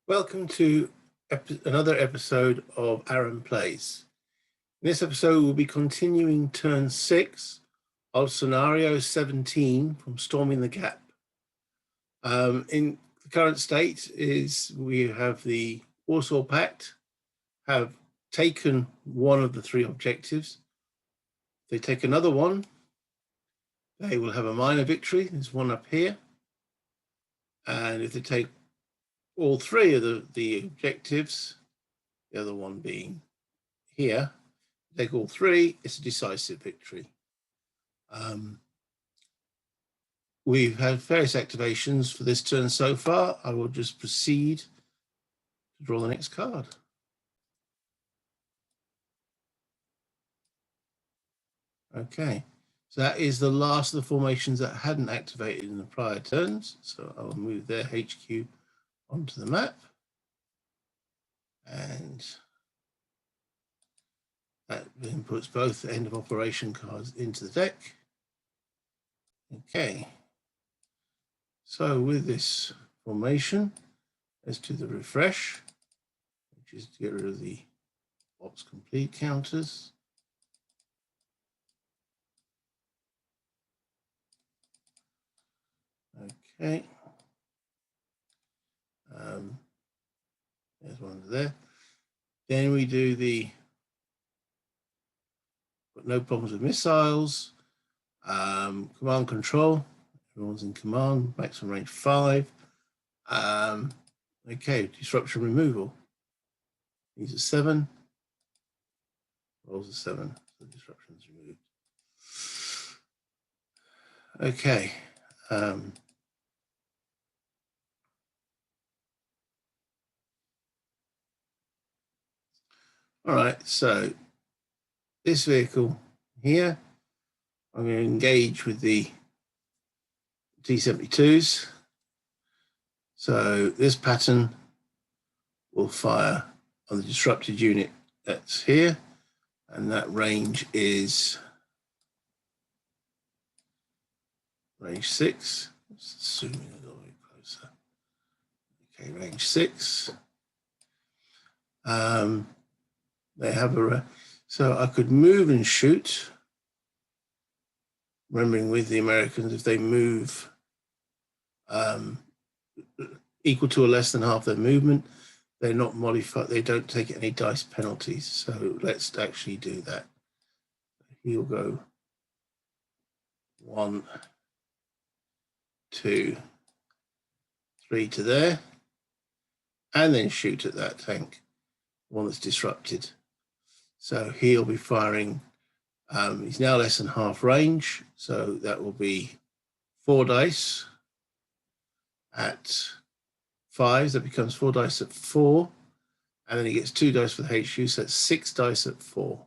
Welcome to another episode of Aaron Plays. In this episode, we'll be continuing turn 6 of scenario 17 from Storming the Gap. In the current state is we have the Warsaw Pact have taken one of the 3 objectives. If they take another one, they will have a minor victory. There's one up here. And if they take all 3 of the objectives, the other one being here, take all 3, it's a decisive victory. We've had various activations for this turn so far. I will just proceed to draw the next card. Okay, so that is the last of the formations that hadn't activated in the prior turns. So I will move their HQ onto the map. And that then puts both end of operation cards into the deck. Okay. So with this formation, let's do the refresh, which is to get rid of the box complete counters. Okay. There's one there. Then we do the no problems with missiles, command control. Everyone's in command, maximum range 5. Okay, disruption removal. These are 7. Rolls are 7, so disruption's removed. Okay. All right, so this vehicle here, I'm going to engage with the T-72s. So this pattern will fire on the disrupted unit that's here, and that range is range 6. Zooming a little bit closer. Okay, range 6. They have so I could move and shoot. Remembering with the Americans, if they move equal to or less than half their movement, they're not modified, they don't take any dice penalties. So let's actually do that. He'll go 1, 2, 3 to there, and then shoot at that tank, one that's disrupted. So he'll be firing, he's now less than half range, so that will be 4 dice at 5, that becomes 4 dice at 4, and then he gets 2 dice for the HQ, so that's 6 dice at 4.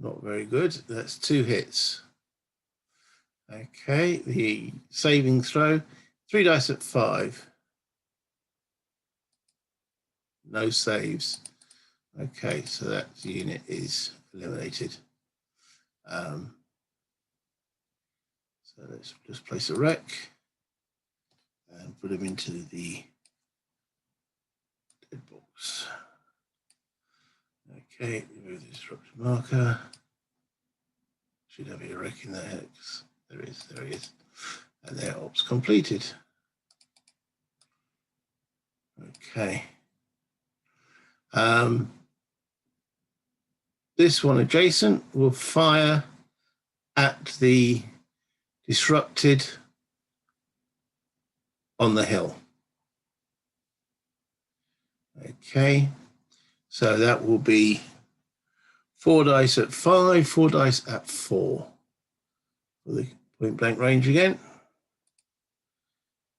Not very good, that's 2 hits. Okay, the saving throw, 3 dice at 5. No saves. Okay, so that unit is eliminated. So let's just place a wreck and put him into the dead box. Okay, remove the disruption marker. Should have a wreck in there. There he is. And their ops completed. Okay. This one adjacent will fire at the disrupted on the hill. Okay, so that will be 4 dice at 5, 4 dice at 4 for the point blank range again.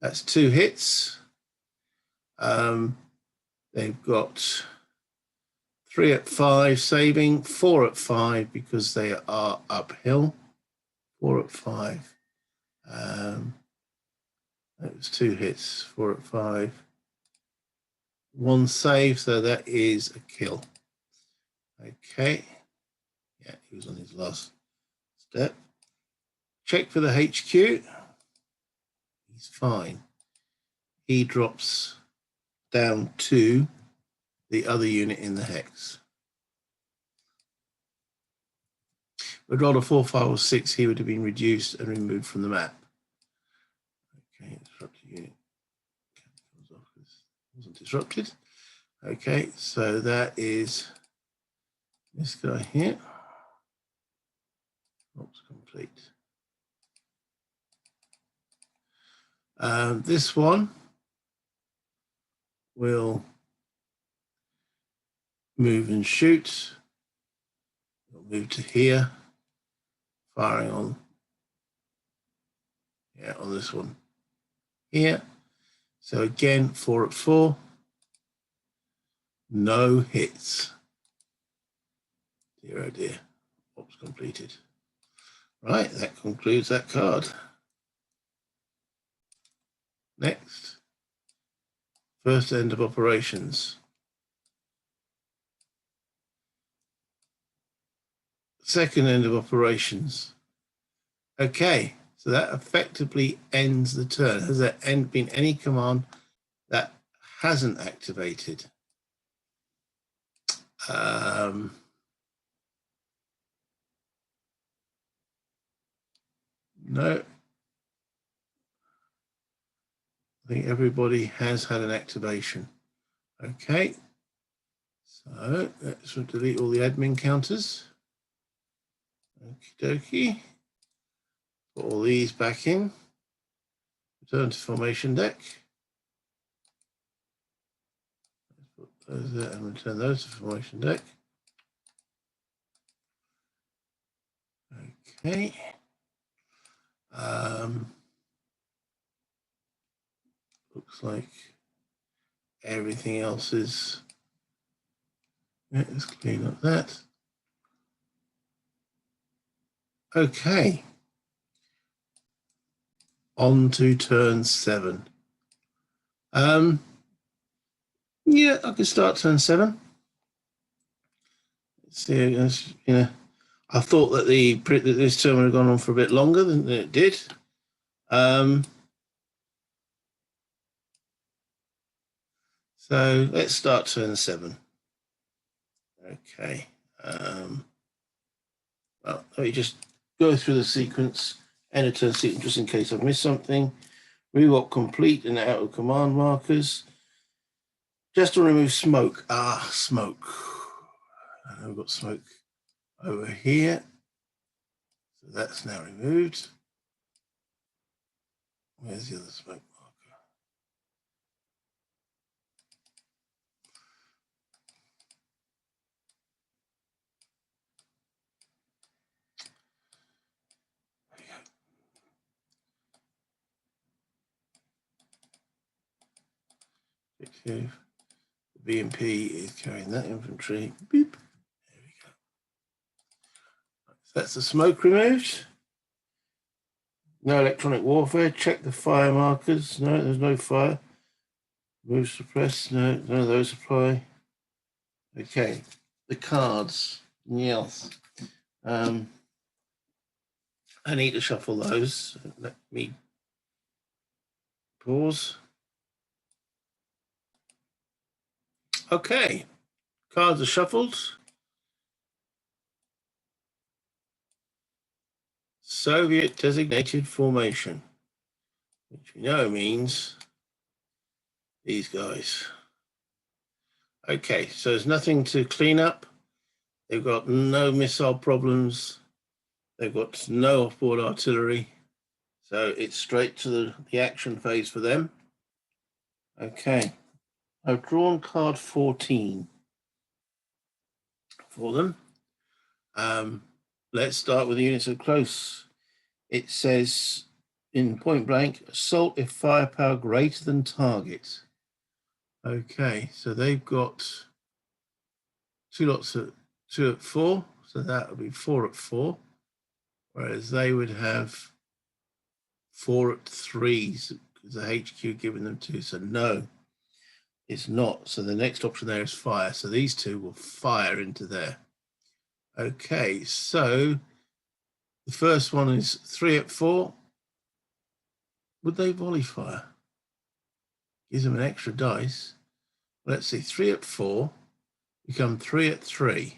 That's 2 hits. They've got 3 at 5 saving, 4 at 5 because they are uphill. 4 at 5. That was 2 hits, 4 at 5. 1 save, so that is a kill. Okay. Yeah, he was on his last step. Check for the HQ. He's fine. he drops down to the other unit in the hex. With roll a 4, 5, or 6, he would have been reduced and removed from the map. Okay, disrupted unit. Wasn't disrupted. Okay, so that is this guy here. Ops complete. This one will move and shoot. We'll move to here, firing on, on this one here. So again, 4 at 4, no hits. Dear oh dear, ops completed. Right, that concludes that card. Next, first end of operations. Second end of operations. Okay, so that effectively ends the turn. Has there been any command that hasn't activated? No. I think everybody has had an activation. Okay, so let's delete all the admin counters. Okie dokie. Put all these back in. Return to formation deck. Let's put those there and return those to formation deck. Okay. Looks like everything else is. Let's clean up that. Okay. On to turn 7. Yeah, I could start turn 7. Let's see, I thought that this turn would have gone on for a bit longer than it did. So let's start turn 7. Okay. Well, let me just go through the sequence, enter turn sequence, just in case I've missed something. Rewalk complete and out of command markers. Just to remove smoke. Smoke. I've got smoke over here. So that's now removed. Where's the other smoke marker? There we go. The BMP is carrying that infantry. Beep. There we go. So that's the smoke removed. No electronic warfare. Check the fire markers. No, there's no fire. Move suppress. No, none of those apply. Okay. The cards. Yes. I need to shuffle those. Let me pause. Okay. Cards are shuffled. Soviet designated formation, which we know means these guys. Okay, so there's nothing to clean up. They've got no missile problems. They've got no offboard artillery. So it's straight to the action phase for them. Okay, I've drawn card 14 for them. Let's start with the units of close. It says in point blank, assault if firepower greater than target. Okay, so they've got 2 lots at 2 at 4, so that would be 4 at 4, whereas they would have 4 at 3 because the HQ giving them 2. So no, it's not. So the next option there is fire. So these 2 will fire into there. Okay, so the first one is 3 at 4. Would they volley fire? gives them an extra dice. Let's see, 3 at 4, become 3 at 3.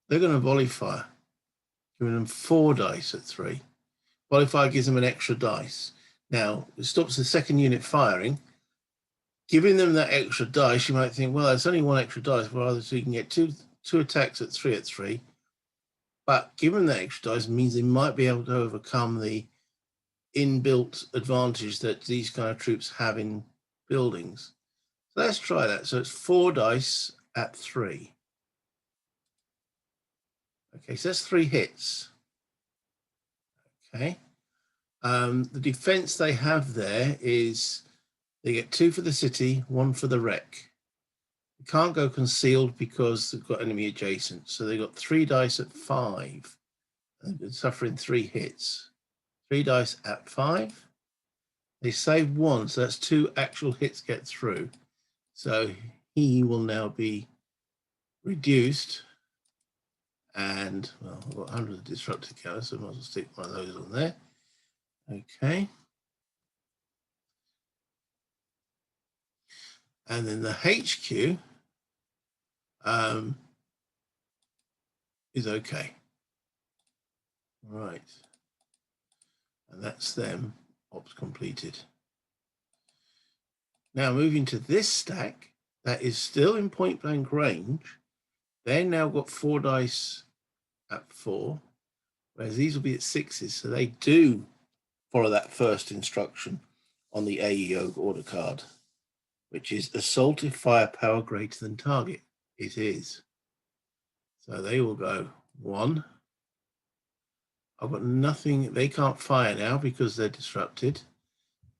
They're going to volley fire, giving them 4 dice at 3. Volley fire gives them an extra dice. Now, it stops the second unit firing. Giving them that extra dice, you might think, well, it's only 1 extra dice, rather so you can get two attacks at 3 at 3. But given that extra dice means they might be able to overcome the inbuilt advantage that these kind of troops have in buildings. So let's try that. So it's 4 dice at 3. Okay, so that's 3 hits. Okay. The defense they have there is they get 2 for the city, 1 for the wreck. They can't go concealed because they've got enemy adjacent. So they got 3 dice at 5. They're suffering 3 hits. 3 dice at 5. They save 1, so that's 2 actual hits get through. So he will now be reduced. And, well, I've got 100 disrupted counters, so I might as well stick one of those on there. Okay. And then the HQ is okay. Right. And that's them, ops completed. Now moving to this stack, that is still in point blank range. They've now got 4 dice at 4, whereas these will be at 6s. So they do follow that first instruction on the AEO order card, which is assault if firepower greater than target. It is. So they will go 1. I've got nothing. They can't fire now because they're disrupted.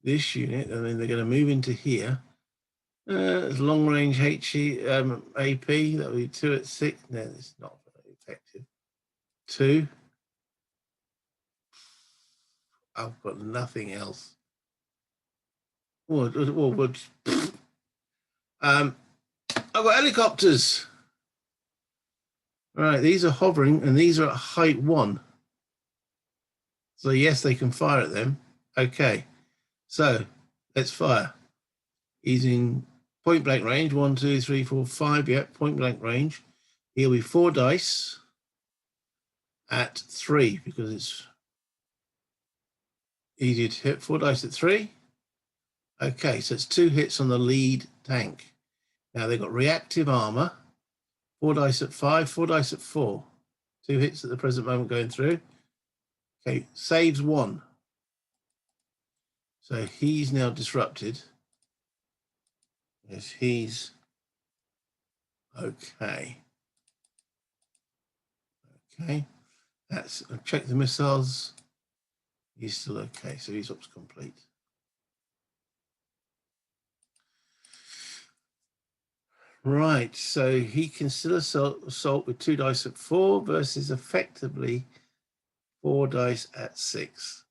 This unit, and then they're going to move into here. Long range HE AP, that would be 2 at 6. No, it's not very effective. 2. I've got nothing else. I've got helicopters. All right, these are hovering, and these are at height 1. So yes, they can fire at them. Okay, so let's fire. He's in point blank range. 1, 2, 3, 4, 5. Yep, point blank range. He'll be 4 dice at 3 because it's easy to hit. 4 dice at 3. Okay, so it's 2 hits on the lead tank. Now they've got reactive armor. 4 dice at 5. 4 dice at 4. 2 hits at the present moment going through. Okay, saves 1. So he's now disrupted. Yes, he's okay. Okay, that's check the missiles. He's still okay, so he's ops complete. Right, so he can still assault with 2 dice at 4 versus effectively 4 dice at 6.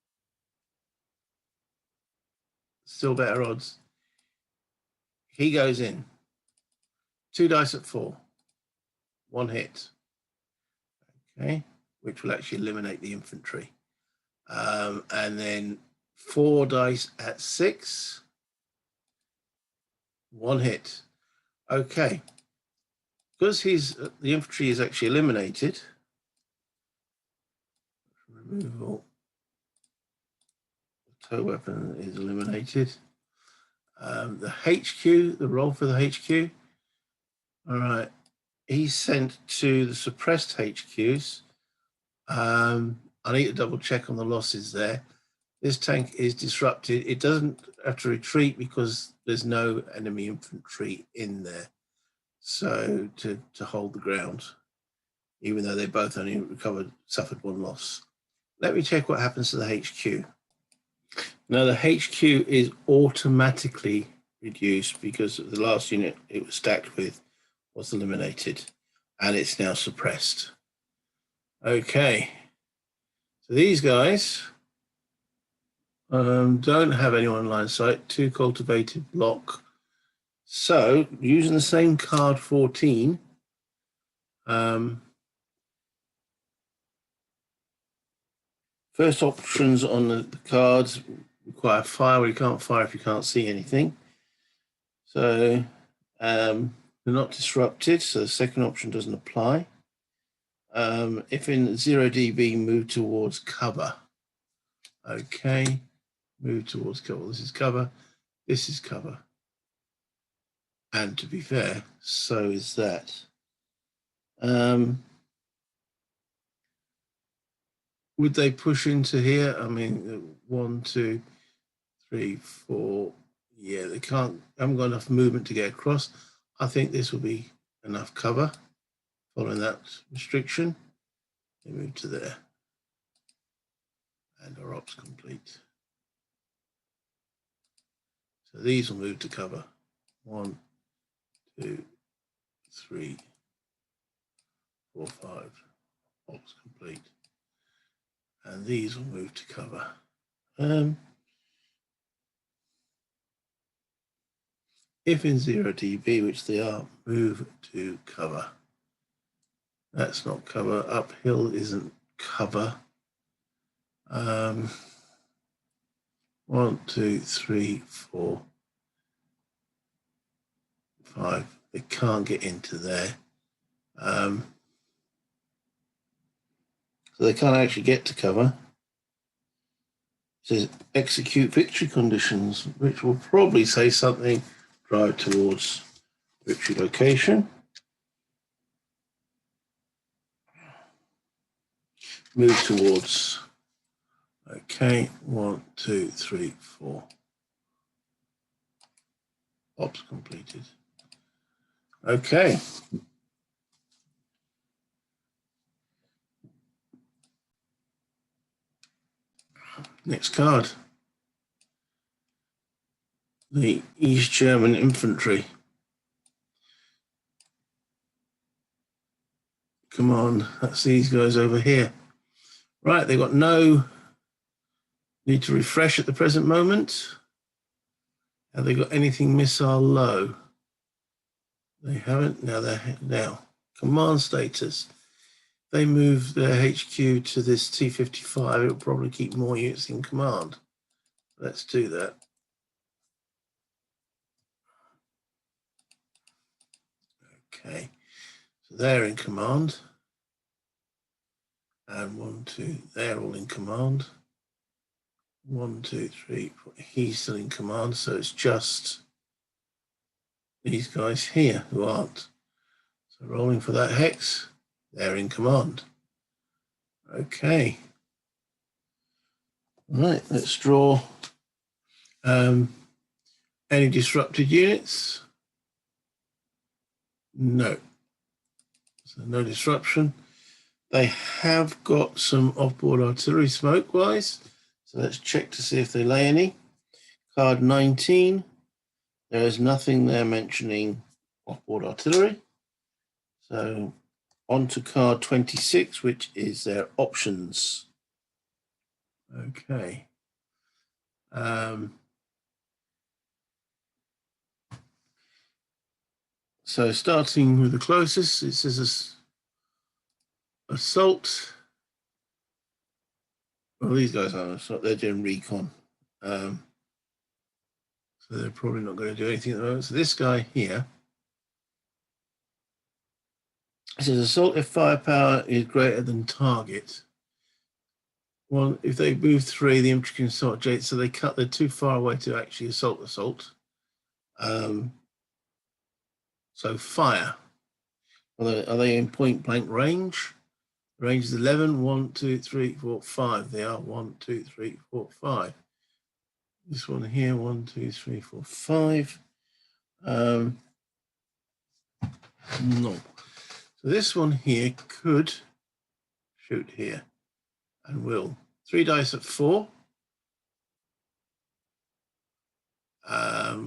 Still better odds. He goes in. 2 dice at 4. 1 hit. Okay, which will actually eliminate the infantry. And then 4 dice at 6. 1 hit. Okay. Because the infantry is actually eliminated. Removal. The tow weapon is eliminated. The HQ, the roll for the HQ. All right. He's sent to the suppressed HQs. I need to double check on the losses there. This tank is disrupted. It doesn't have to retreat because there's no enemy infantry in there. So to hold the ground, even though they both only suffered 1 loss. Let me check what happens to the HQ. Now the HQ is automatically reduced because the last unit it was stacked with was eliminated and it's now suppressed. Okay, so these guys don't have anyone in line of sight, 2 cultivated block. So using the same card 14, first options on the cards require fire. Well, you can't fire if you can't see anything. So they're not disrupted, so the second option doesn't apply. If in 0 dB, move towards cover. Okay, move towards cover. This is cover, this is cover. And to be fair, so is that. Would they push into here? I mean, 1, 2, 3, 4. Yeah, they can't, haven't got enough movement to get across. I think this will be enough cover following that restriction. They move to there. And our ops complete. So these will move to cover. 1, 2, 3, 4, 5. Ops complete. And these will move to cover. If in 0 dB, which they are, move to cover. That's not cover. Uphill isn't cover. 1, 2, 3, 4, 5. They can't get into there. So they can't actually get to cover. It says execute victory conditions, which will probably say something, drive towards victory location. Move towards, okay, 1, 2, 3, 4. Ops completed. Okay. Next card. The East German infantry. Come on, that's these guys over here. Right, they've got no need to refresh at the present moment. Have they got anything missile low? They haven't. Now command status. They move their HQ to this T-55. It'll probably keep more units in command. Let's do that. Okay, so they're in command. And 1, 2, they're all in command. 1, 2, 3, 4. He's still in command, so it's just these guys here who aren't. So rolling for that hex, they're in command. Okay. All right, let's draw any disrupted units. No. So no disruption. They have got some offboard artillery smoke-wise. So let's check to see if they lay any. Card 19. There is nothing there mentioning offboard artillery. So on to card 26, which is their options. Okay. So starting with the closest, it says assault. Well, these guys aren't assault, they're doing recon. So they're probably not going to do anything at the moment. So this guy here, it says assault if firepower is greater than target. Well, if they move 3, the infantry can assault J, so they're too far away to actually assault. So fire. Are they in point blank range? Range is 11. 1, 2, 3, 4, 5. They are 1, 2, 3, 4, 5. This one here, 1, 2, 3, 4, 5. No. So this one here could shoot here and will. 3 dice at 4.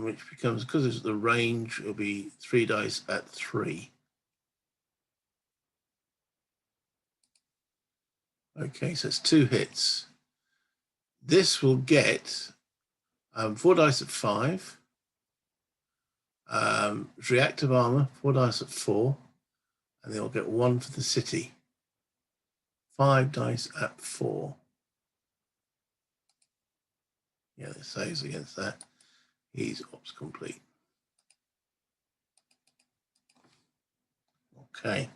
Which becomes, because it's the range, it'll be 3 dice at 3. Okay, so it's 2 hits. This will get 4 dice at 5. Reactive armor, 4 dice at 4. And they'll get 1 for the city. 5 dice at 4. Yeah, it saves against that. He's ops complete. Okay.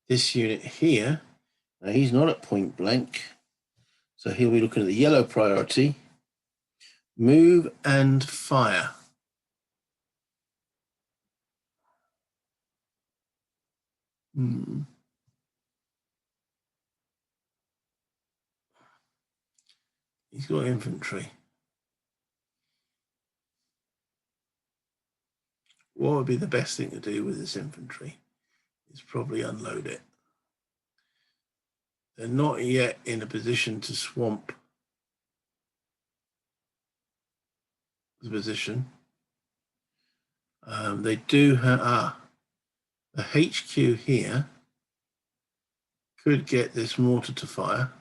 This unit here, now he's not at point blank, so he'll be looking at the yellow priority. Move and fire. He's got infantry. What would be the best thing to do with this infantry? Is probably unload it. They're not yet in a position to swamp the position. They do have the HQ here could get this mortar to fire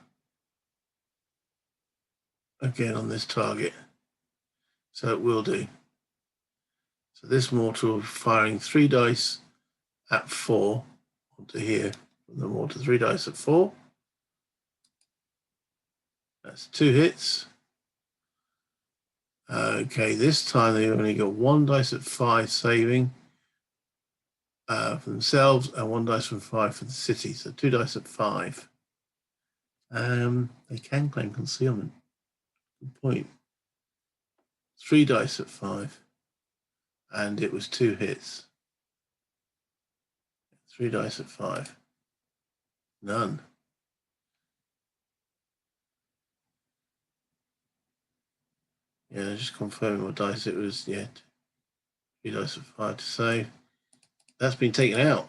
again on this target, so it will do. So this mortar will be firing 3 dice at 4 onto here from the mortar. 3 dice at 4. That's 2 hits. Okay, this time they only got 1 dice at 5 saving for themselves and 1 dice from 5 for the city. So 2 dice at 5. They can claim concealment. Good point. 3 dice at 5. And it was 2 hits. 3 dice at 5. None. Yeah, just confirming what dice it was. Yeah, 3 dice at 5 to save. That's been taken out.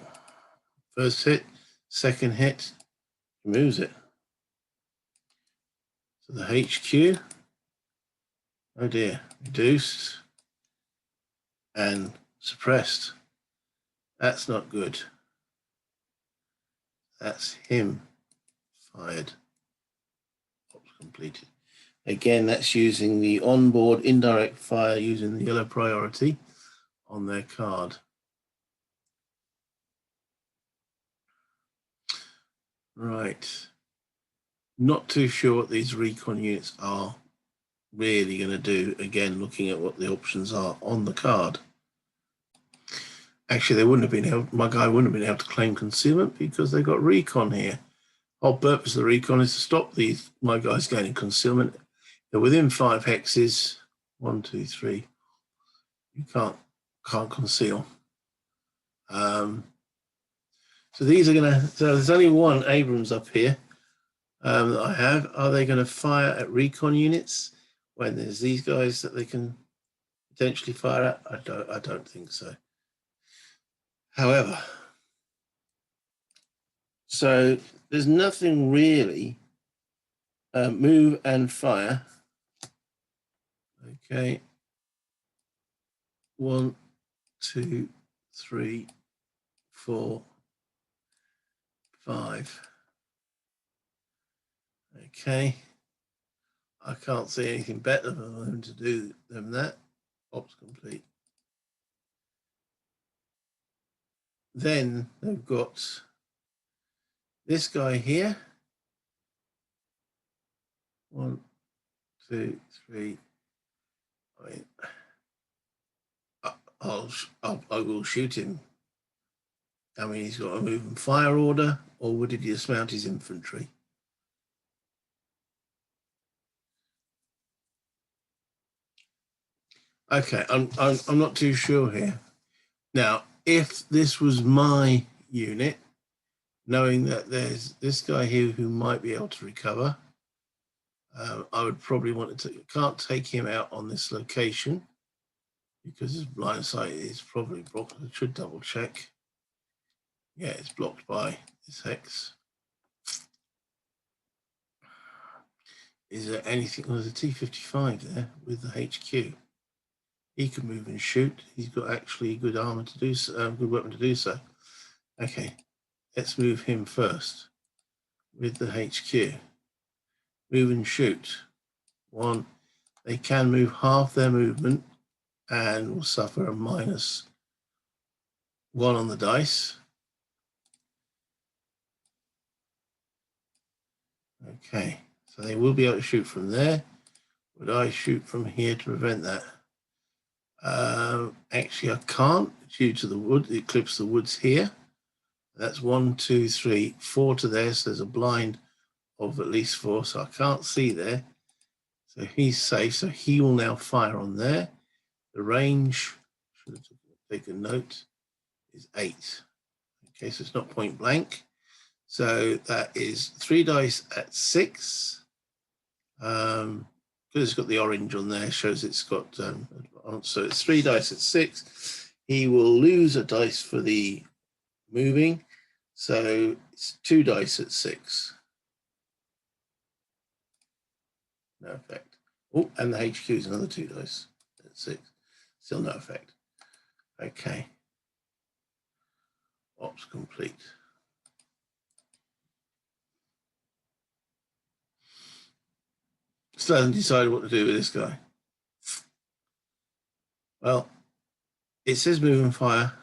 First hit, second hit, removes it. So the HQ, oh dear, reduced and suppressed. That's not good. That's him fired. Ops completed. Again, that's using the onboard indirect fire using the yellow priority on their card. Right. Not too sure what these recon units are really going to do. Again, looking at what the options are on the card. Actually, they wouldn't have been able, my guy wouldn't have been able to claim concealment because they've got recon here. Whole purpose of the recon is to stop these my guys gaining concealment. They're within 5 hexes. 1, 2, 3. You can't conceal. So these are going to. So there's only 1 Abrams up here that I have. Are they going to fire at recon units when there's these guys that they can potentially fire at? I don't think so. However, so there's nothing really. Move and fire. Okay. 1, 2, 3, 4, 5. Okay. I can't see anything better for them to do than that. Ops complete. Then they've got this guy here. 1, 2, 3. I mean, I will shoot him. I mean, he's got a move and fire order, or would he dismount his infantry? Okay, I'm not too sure here. Now, if this was my unit, knowing that there's this guy here who might be able to recover, I would probably want to can't take him out on this location because his blind sight is probably blocked. I should double check. Yeah, it's blocked by this hex. Is there anything? Well, there's a T-55 there with the HQ. He can move and shoot. He's got actually good armor to do so, good weapon to do so. Okay, let's move him first with the HQ. Move and shoot. 1. They can move half their movement and will suffer a -1 on the dice. Okay, so they will be able to shoot from there. Would I shoot from here to prevent that? Actually, I can't due to the wood. It clips the woods here. That's 1, 2, 3, 4 to there. So there's a blind of at least 4. So I can't see there. So he's safe. So he will now fire on there. The range, should have taken note, is 8. Okay, so it's not point blank. So that is 3 dice at 6. Because it's got the orange on there, shows it's got, so it's 3 dice at 6. He will lose a dice for the moving. So it's 2 dice at 6. No effect. Oh, and the HQ is another 2 dice at 6. Still no effect. Okay. Ops complete. Still hasn't decided what to do with this guy. Well, it says move and fire.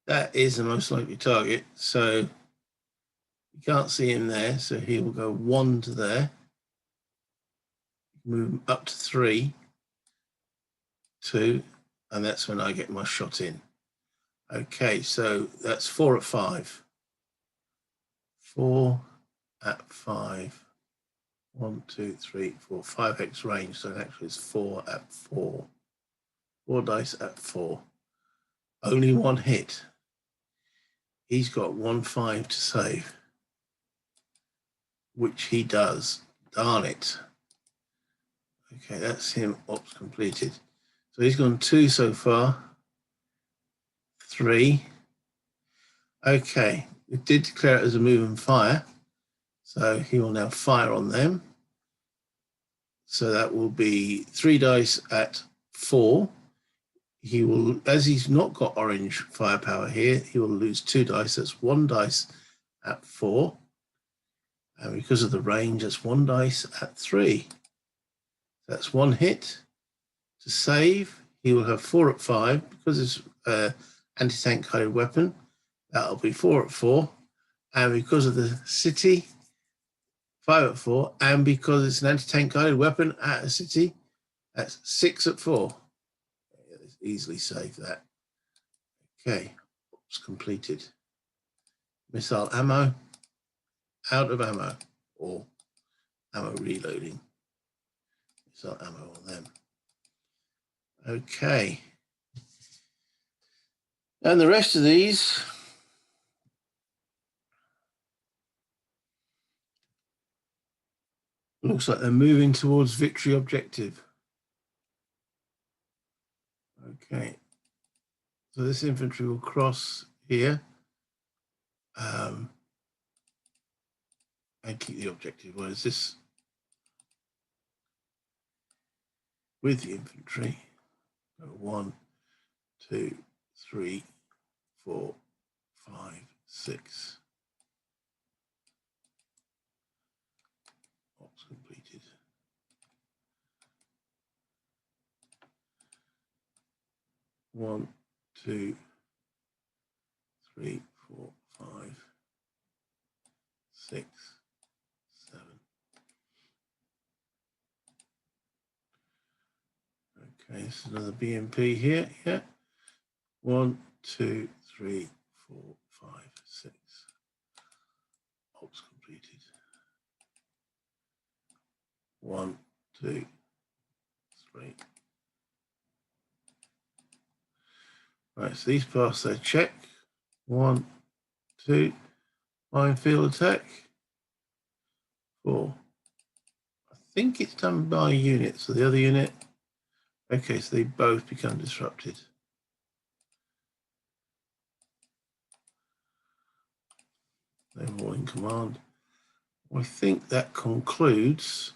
That is the most likely target. So you can't see him there. So he will go 1 to there. Move up to 3, 2, and that's when I get my shot in. Okay, so that's 4 at 5. 4 at 5. 1, 2, 3, 4, 5x range. So actually it's 4 at 4. 4 dice at 4. Only 1 hit. He's got 1 5 to save, which he does. Darn it. Okay, that's him. Ops completed. So he's gone 2 so far. 3. Okay, we did declare it as a move and fire. So he will now fire on them. So that will be 3 dice at 4. He will, as he's not got orange firepower here, he will lose 2 dice. That's 1 dice at 4. And because of the range, that's 1 dice at 3. That's 1 hit. To save, he will have 4 at 5. Because it's anti-tank guided weapon, that'll be 4 at 4. And because of the city, 5 at 4. And because it's an anti-tank guided weapon at a city, that's 6 at 4. Easily save that. Okay, it's completed. Missile ammo, out of ammo, or ammo reloading. Missile ammo on them. Okay. And the rest of these looks like they're moving towards victory objective. Okay. So this infantry will cross here and keep the objective. Whereas this with the infantry, 1, 2, 3, 4, 5, 6. Ops completed. One, 2, 3, 4, 5, 6, 7. Okay, this is another BMP here. Yeah. 1, 2, 3, 4, 5, 6. Ops completed. 1, 2, 3. Right, so these pass their check. 1, 2. Minefield attack. 4. I think it's done by unit. So the other unit. Okay, so they both become disrupted. They're all in command. I think that concludes.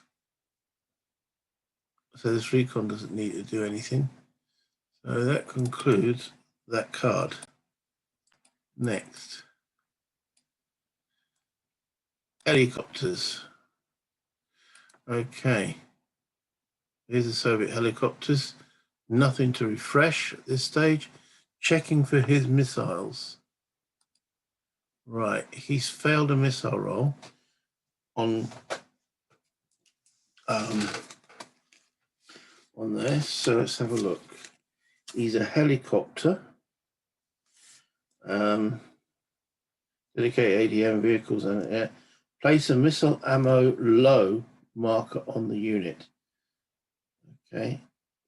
So this recon doesn't need to do anything. So that concludes that card. Next. Helicopters. Okay. Here's the Soviet helicopters. Nothing to refresh at this stage. Checking for his missiles. Right, he's failed a missile roll. on there. So let's have a look. He's a helicopter. Dedicated ADM vehicles and air. Place a missile ammo low marker on the unit. Okay,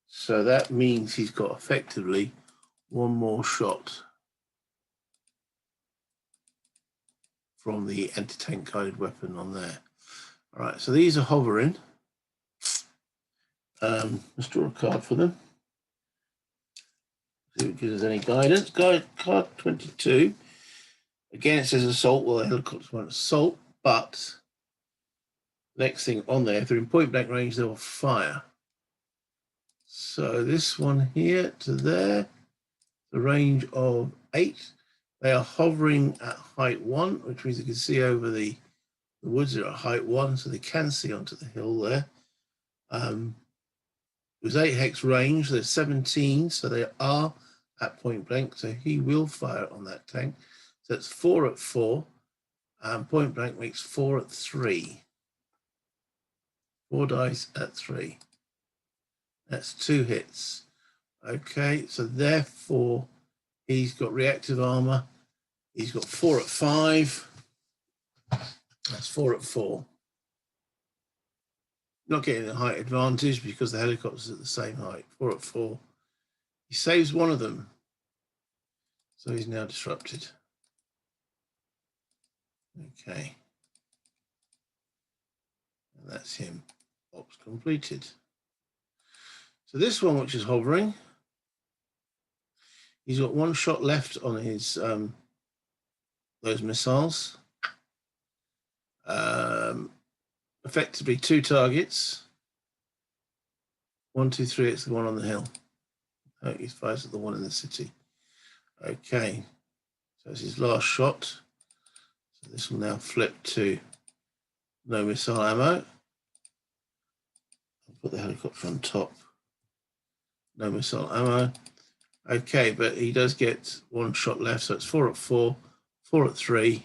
so that means he's got effectively one more shot from the anti-tank guided weapon on there. All right, so these are hovering. Let's draw a card for them. See if it gives us any guidance. Card 22. Again, it says assault. Well, the helicopters won't assault, but next thing on there, if they're in point blank range, they will fire. So this one here to there, the range of 8. They are hovering at height 1, which means you can see over the woods are at height 1, so they can see onto the hill there. It was 8 hex range, they're 17, so they are at point blank, so he will fire on that tank. So it's 4 at 4, and point blank makes 4 at 3. 4 dice at 3. That's 2 hits. Okay, so therefore he's got reactive armor. He's got 4 at 5. That's 4 at 4. Not getting a height advantage because the helicopter's at the same height. 4 at 4. He saves one of them. So he's now disrupted. Okay. And that's him. Ops completed. So this one, which is hovering, he's got 1 shot left on his those missiles. Effectively 2 targets. 1, 2, 3. It's the one on the hill. Oh, he fires at the one in the city. Okay, so it's his last shot. So this will now flip to no missile ammo. I'll put the helicopter on top. No missile ammo. Okay, but he does get 1 shot left, so it's 4 at 4, 4 at 3.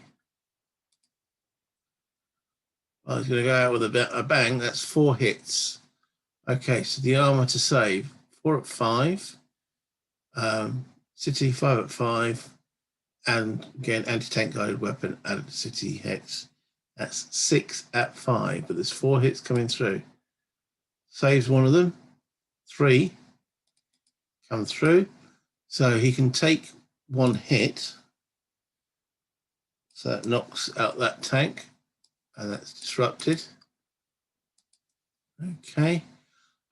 Oh, he's going to go out with a bang. That's 4 hits. Okay, so the armor to save 4 at 5. City 5 at 5, and again anti-tank guided weapon added to city hex. That's 6 at 5, but there's 4 hits coming through. Saves one of them. 3 come through, so he can take 1 hit. So that knocks out that tank, and that's disrupted. Okay,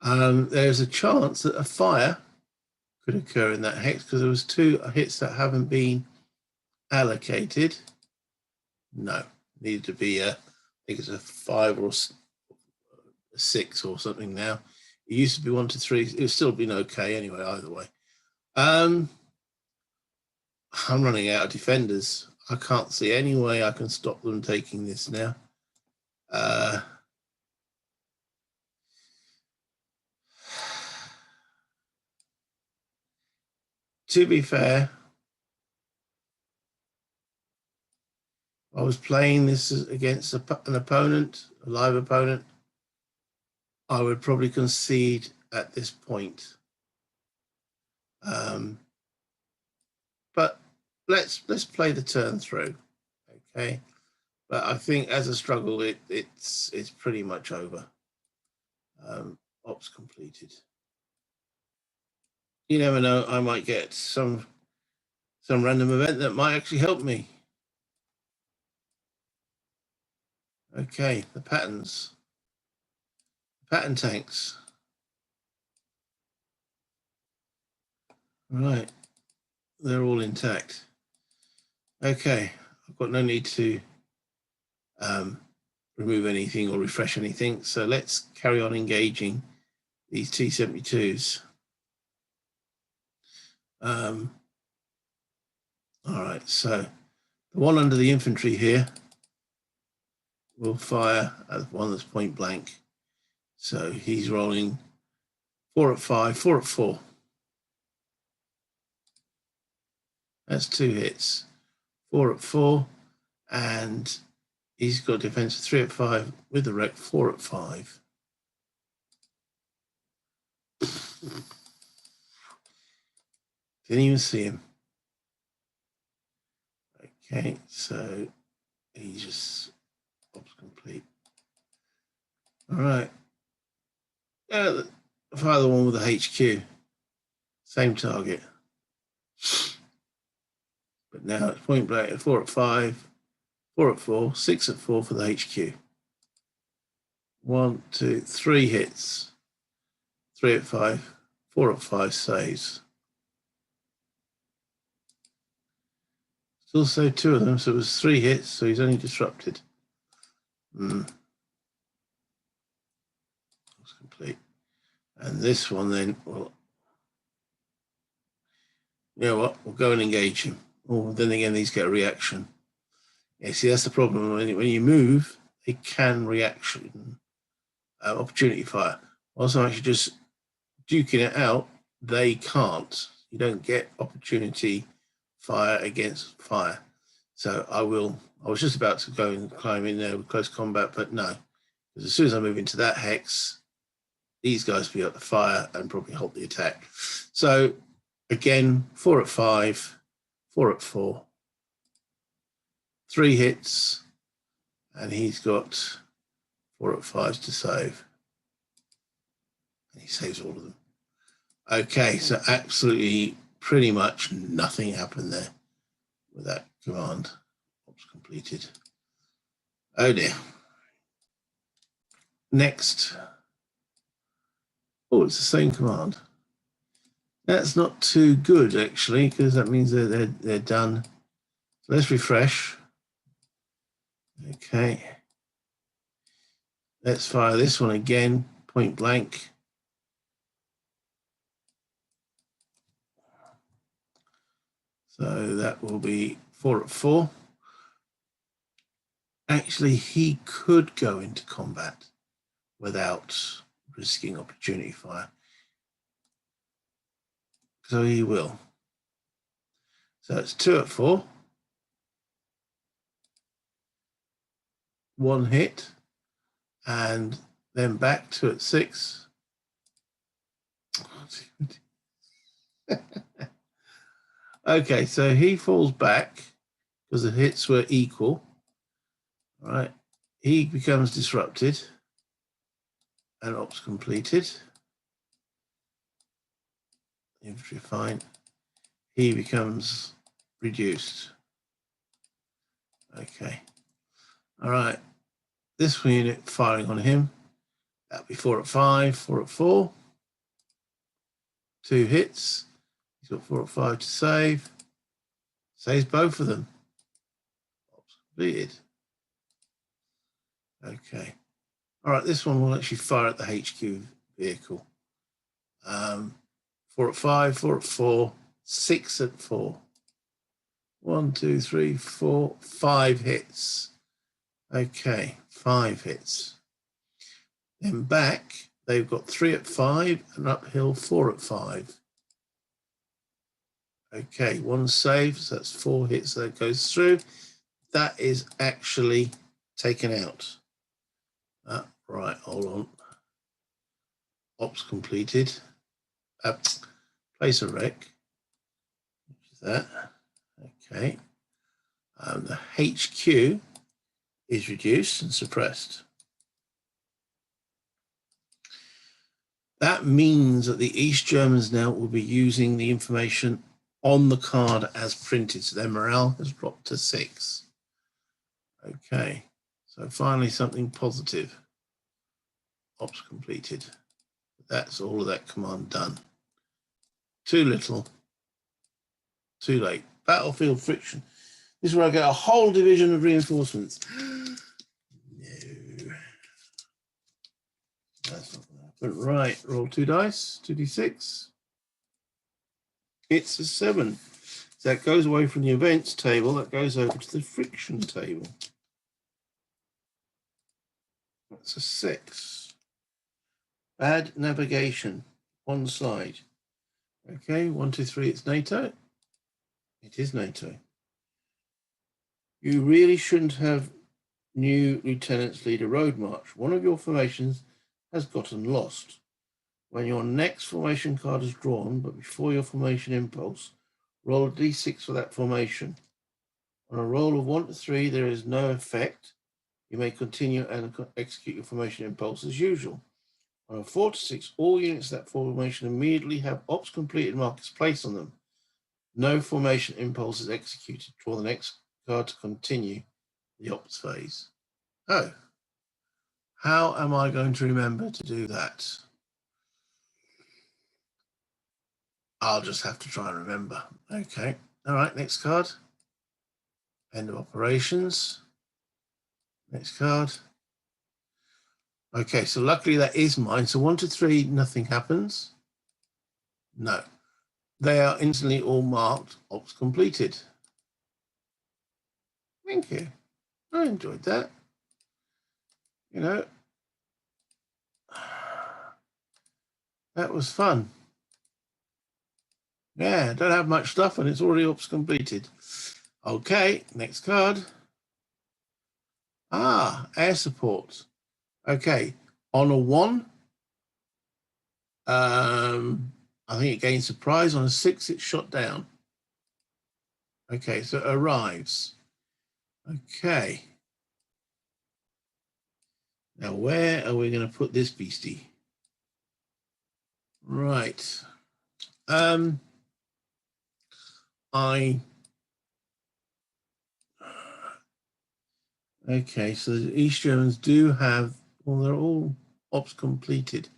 there's a chance that a fire could occur in that hex because there was 2 hits that haven't been allocated. No, needed to be I think it's a 5 or a 6 or something now. It used to be 1 to 3. It would still been okay anyway, either way. I'm running out of defenders. I can't see any way I can stop them taking this now. To be fair, I was playing this against an opponent, a live opponent. I would probably concede at this point. But let's play the turn through, okay? But I think as a struggle, it's pretty much over. Ops completed. You never know, I might get some random event that might actually help me. Okay, the patterns. Pattern tanks. Right, they're all intact. Okay, I've got no need to remove anything or refresh anything, so let's carry on engaging these T-72s. All right, so the one under the infantry here will fire at one that's point blank. So he's rolling 4 at 5, 4 at 4. That's 2 hits. 4 at 4, and He's got defense 3 at 5 with the wreck, 4 at 5. Didn't even see him. Okay, so he just pops complete. All right. Fire the one with the HQ. Same target. But now it's point blank at 4 at 5, 4 at 4, 6 at 4 for the HQ. 1, 2, 3 hits. 3 at 5, 4 at 5 saves. Still saved 2 of them, so it was 3 hits, so he's only disrupted. That's complete. And this one then, well, you know what? We'll go and engage him. Oh, then again, these get a reaction. Yeah, see, that's the problem. When you move, they can reaction. Opportunity fire. Whilst I'm actually just duking it out, they can't. You don't get opportunity fire against fire. So I was just about to go and climb in there with close combat, but no. Because as soon as I move into that hex, these guys will be able to fire and probably halt the attack. So again, 4 at 5, 4 at 4. 3 hits, and he's got 4 at 5s to save. And he saves all of them. Okay, so absolutely pretty much nothing happened there with that command. Ops completed. Oh dear. Next. Oh, it's the same command. That's not too good actually, because that means they're done. So let's refresh. Okay. Let's fire this one again, point blank. So that will be 4 at 4. Actually, he could go into combat without risking opportunity fire. So he will. So it's 2 at 4. 1 hit. And then back 2 at 6. Okay, so he falls back because the hits were equal. All right, he becomes disrupted and ops completed. Infantry fine. He becomes reduced. Okay. All right. This unit firing on him. That'll be 4 at 5, 4 at 4. 2 hits. He's got 4 at 5 to save. Saves both of them. Ops completed. Okay. All right, this one will actually fire at the HQ vehicle. 4 at 5, 4 at 4, 6 at 4. 1, 2, 3, 4, 5 hits. Okay, 5 hits. Then back, they've got 3 at 5 and uphill 4 at 5. Okay, 1 save, so that's 4 hits that goes through. That is actually taken out. Right, hold on. Ops completed. Place a wreck. Which is that. Okay. The HQ is reduced and suppressed. That means that the East Germans now will be using the information on the card as printed. So their morale has dropped to 6. Okay. So finally something positive. Ops completed. That's all of that command done. Too little. Too late. Battlefield friction. This is where I get a whole division of reinforcements. No. That's not going to happen. Right. Roll 2 dice. 2d6. It's a 7. So that goes away from the events table. That goes over to the friction table. That's a 6. Bad navigation. 1 slide. Okay. 1, 2, 3. It's NATO. It is NATO. You really shouldn't have new lieutenants lead a road march. One of your formations has gotten lost. When your next formation card is drawn, but before your formation impulse, roll a d6 for that formation. On a roll of 1 to 3, there is no effect. You may continue and execute your formation impulse as usual. On a 4 to 6, all units of that formation immediately have ops completed markers placed on them. No formation impulse is executed. Draw the next card to continue the ops phase. Oh, how am I going to remember to do that? I'll just have to try and remember. Okay. All right, next card. End of operations. Next card. Okay, so luckily that is mine. So 1 to 3, nothing happens. No. They are instantly all marked ops completed. Thank you. I enjoyed that. You know, that was fun. Yeah, don't have much stuff and it's already ops completed. Okay, next card. Ah, air support. Okay, on a 1, I think it gains surprise. On a 6, it's shot down. Okay, so it arrives. Okay. Now, where are we going to put this beastie? Right. Okay, so the East Germans do have, well, they're all ops completed.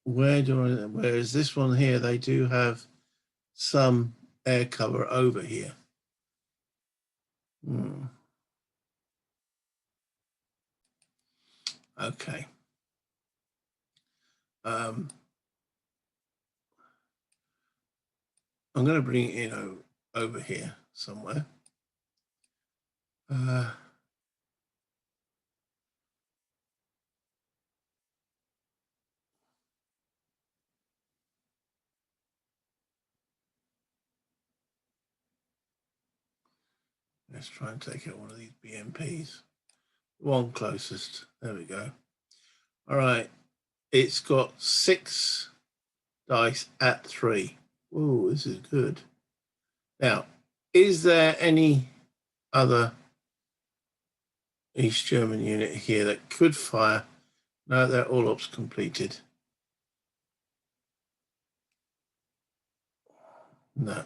Where is this one here? They do have some air cover over here. Okay. I'm going to bring it in over here somewhere. Let's try and take out one of these BMPs. One closest. There we go. All right. It's got 6 dice at 3. Ooh, this is good. Now, is there any other East German unit here that could fire? No, they're all ops completed. No.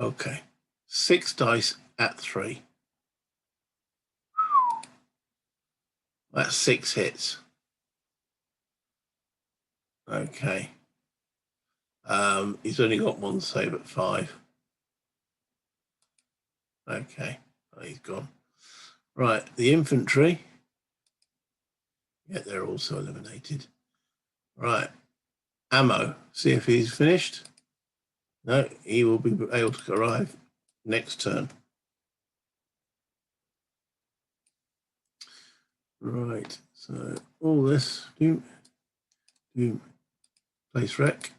Okay. 6 dice at 3. That's 6 hits. Okay. He's only got 1 save at 5. Okay. Oh, he's gone. Right. The infantry. Yeah, they're also eliminated. Right. Ammo. See if he's finished. No, he will be able to arrive next turn. Right. So all this. Place wreck.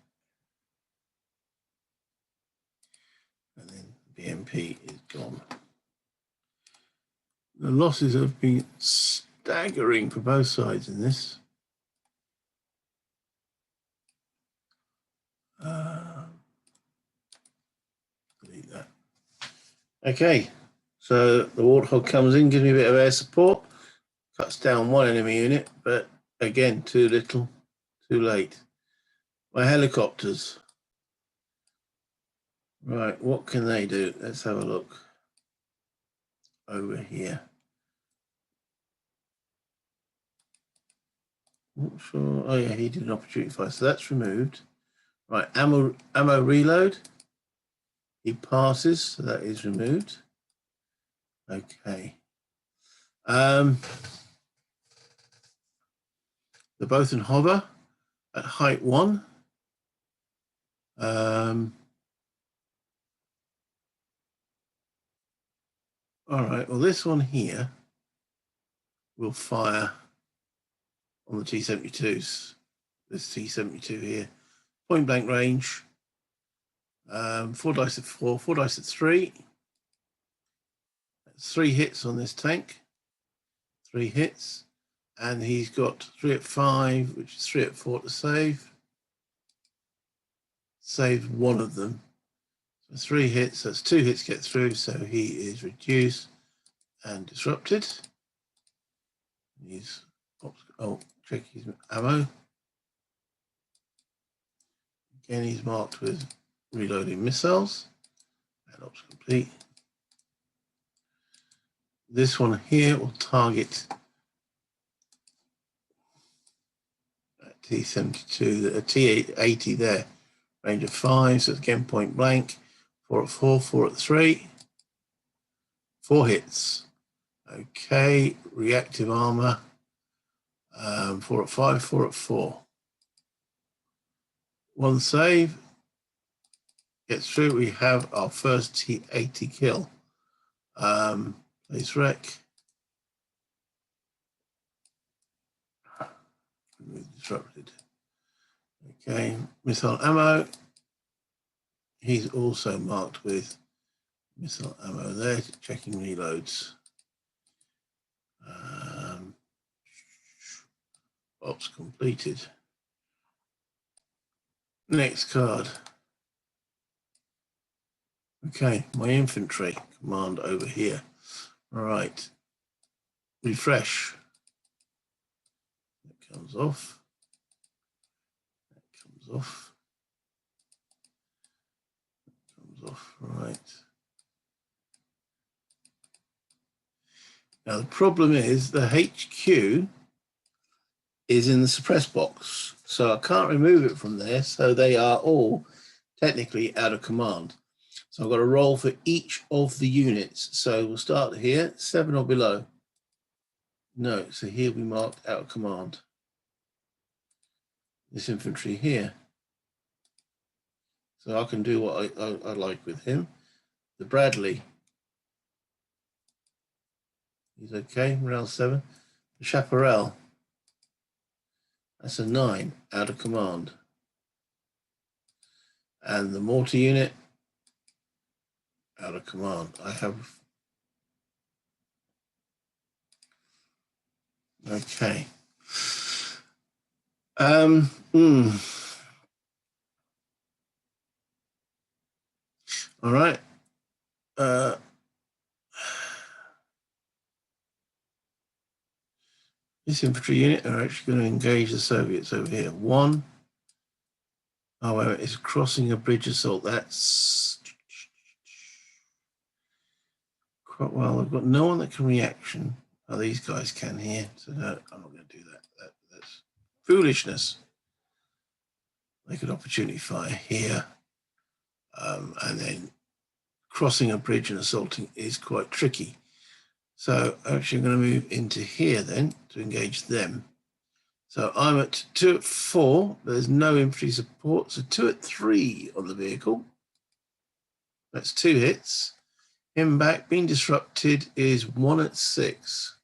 And then BMP is gone. The losses have been staggering for both sides in this. Delete that. Okay, so the Warthog comes in, gives me a bit of air support, cuts down 1 enemy unit, but again, too little, too late. My helicopters. Right, what can they do? Let's have a look over here. Not sure. Oh yeah, he did an opportunity fire, so that's removed. Right, ammo reload. He passes, so that is removed. Okay. They're both in hover at height 1. All right, well, this one here will fire on the T-72s. This T-72 here, point blank range. 4 dice at 4, 4 dice at 3. That's 3 hits on this tank. 3 hits. And he's got 3 at 5, which is 3 at 4 to save. Saved one of them. So 3 hits, that's 2 hits get through, so he is reduced and disrupted. He's, check his ammo. Again, he's marked with reloading missiles. And ops complete. This one here will target T72, a T80 there, range of 5, so it's again point blank. 4 at 4, 4 at 3. 4 hits. Okay, reactive armor. 4 at 5, 4 at 4. 1 save. Gets through. We have our first T80 kill. Place wreck. Disrupted. Okay, missile ammo. He's also marked with missile ammo there, checking reloads. Ops completed. Next card. Okay, my infantry command over here. All right. Refresh. That comes off. That comes off. That comes off. Right. Now the problem is the HQ is in the suppress box, so I can't remove it from there. So they are all technically out of command. So I've got to roll for each of the units. So we'll start here, 7 or below. No, so here we marked out of command. This infantry here. So I can do what I like with him. The Bradley. He's okay, morale 7. The Chaparral. That's a 9, out of command. And the mortar unit, out of command. I have. Okay. All right. This infantry unit are actually going to engage the Soviets over here. 1. Oh, wait a minute. It's crossing a bridge assault. That's. Well, I've got no one that can reaction. Oh, these guys can here. So no, I'm not going to do that. That's foolishness. They could opportunity fire here. And then crossing a bridge and assaulting is quite tricky. So actually I'm going to move into here then to engage them. So I'm at 2 at 4. There's no infantry support. So 2 at 3 on the vehicle. That's 2 hits. Him back, being disrupted is 1 at 6.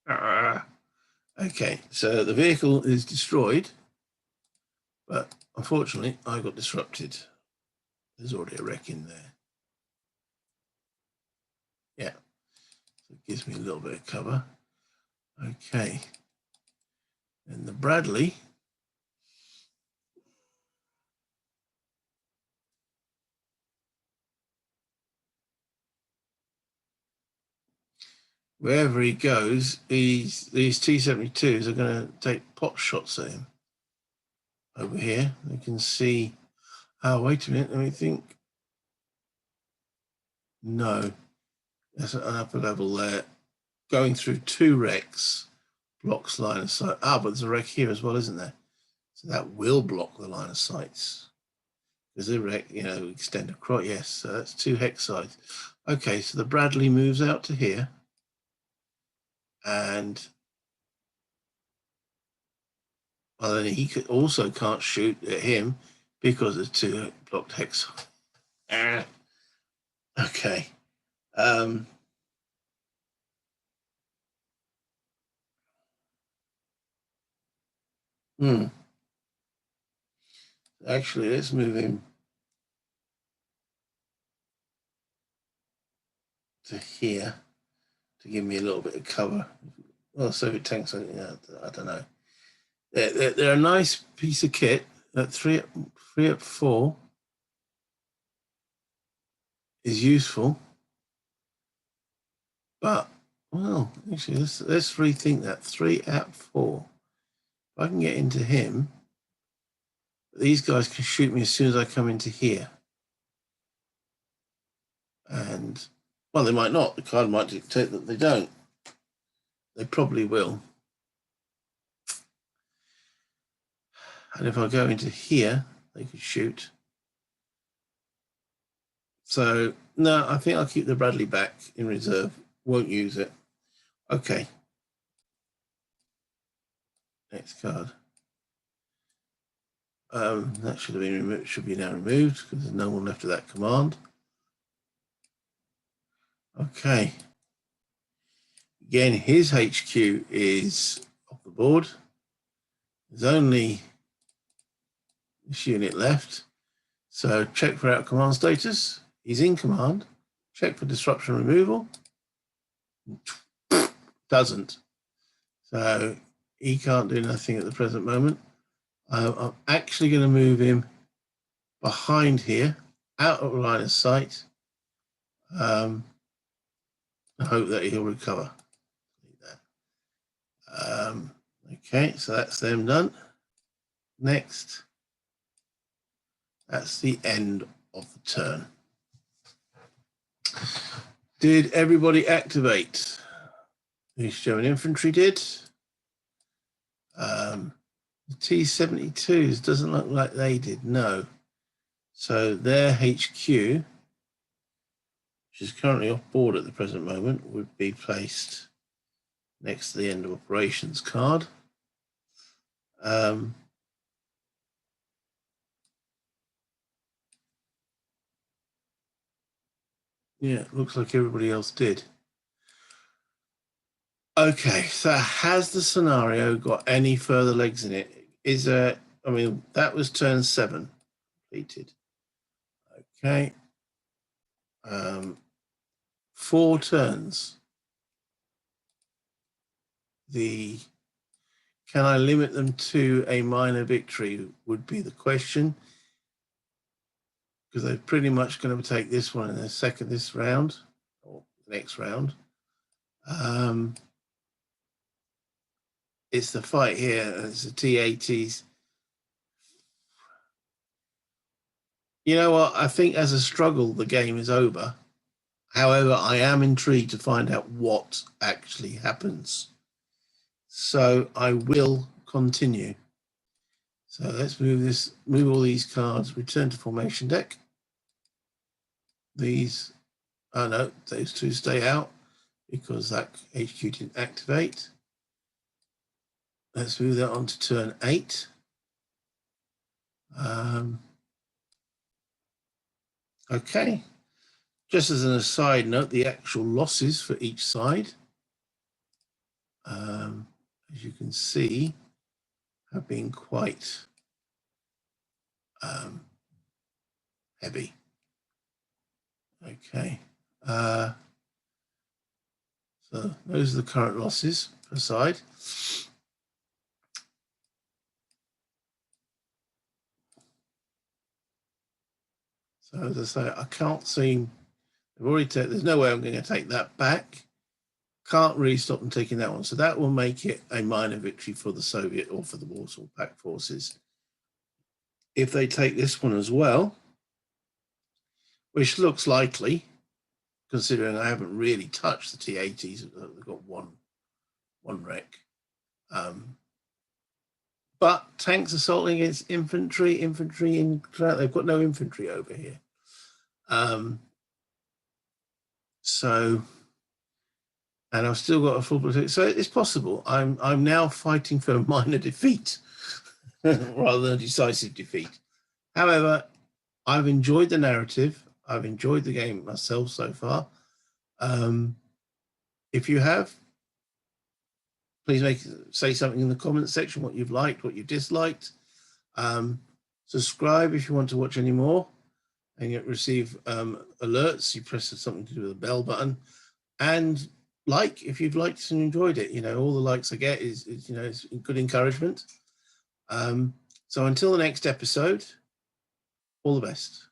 Okay, so the vehicle is destroyed, but unfortunately I got disrupted. There's already a wreck in there. Yeah, so it gives me a little bit of cover. Okay, and the Bradley. Wherever he goes, these T-72s are going to take pot shots at him. Over here, you can see. Oh, wait a minute. Let me think. No, that's an upper level there. Going through 2 wrecks blocks line of sight. Ah, but there's a wreck here as well, isn't there? So that will block the line of sights. There's a wreck, extend across. Yes, so that's 2 hex sides. Okay, so the Bradley moves out to here. And well, then he also can't shoot at him because there's 2 blocked hex. Okay. Actually, let's move him to here to give me a little bit of cover. Well, Soviet tanks, I don't know. They're a nice piece of kit. At 3 up 4 is useful, but well, actually, let's rethink that. 3 at 4. If I can get into him, these guys can shoot me as soon as I come into here. And well, they might not. The card might dictate that they don't. They probably will. And if I go into here, they could shoot. So no, I think I'll keep the Bradley back in reserve. Won't use it. Okay. Next card. That should have been removed. Should be now removed because there's no one left of that command. Okay. Again, his HQ is off the board. There's only this unit left. So check for out command status. He's in command. Check for disruption removal. Doesn't. So he can't do nothing at the present moment. I'm actually going to move him behind here, out of line of sight. I hope that he'll recover. Okay, so that's them done. Next, that's the end of the turn. Did everybody activate? The German infantry did. The T-72s doesn't look like they did, no. So their HQ, which is currently off board at the present moment, would be placed next to the end of operations card. Yeah, it looks like everybody else did. Okay, so has the scenario got any further legs in it? Is there, I mean, that was turn 7 completed. Okay. 4 turns. Can I limit them to a minor victory would be the question. Because they're pretty much going to take this one in this round, or the next round. It's the fight here, and it's the T-80s. You know what? I think as a struggle, the game is over. However, I am intrigued to find out what actually happens. So I will continue. So let's move all these cards, return to formation deck. These, oh no, those 2 stay out because that HQ didn't activate. Let's move that on to turn 8. Okay. Just as an aside note, the actual losses for each side, as you can see, have been quite heavy. Okay. So those are the current losses per side. So as I say, I can't seem, I've already taken, there's no way I'm going to take that back. Can't really stop them taking that one. So that will make it a minor victory for the Soviet or for the Warsaw Pact forces. If they take this one as well, which looks likely, considering I haven't really touched the T-80s, they've got one wreck. But tanks assaulting against infantry they've got no infantry over here. So, and I've still got a full platoon. So it's possible. I'm now fighting for a minor defeat rather than a decisive defeat. However, I've enjoyed the narrative. I've enjoyed the game myself so far. If you have, please say something in the comments section, what you've liked, what you've disliked. Subscribe if you want to watch any more and you receive alerts. You press something to do with the bell button, and like if you've liked and enjoyed it. All the likes I get is it's good encouragement. So until the next episode, all the best.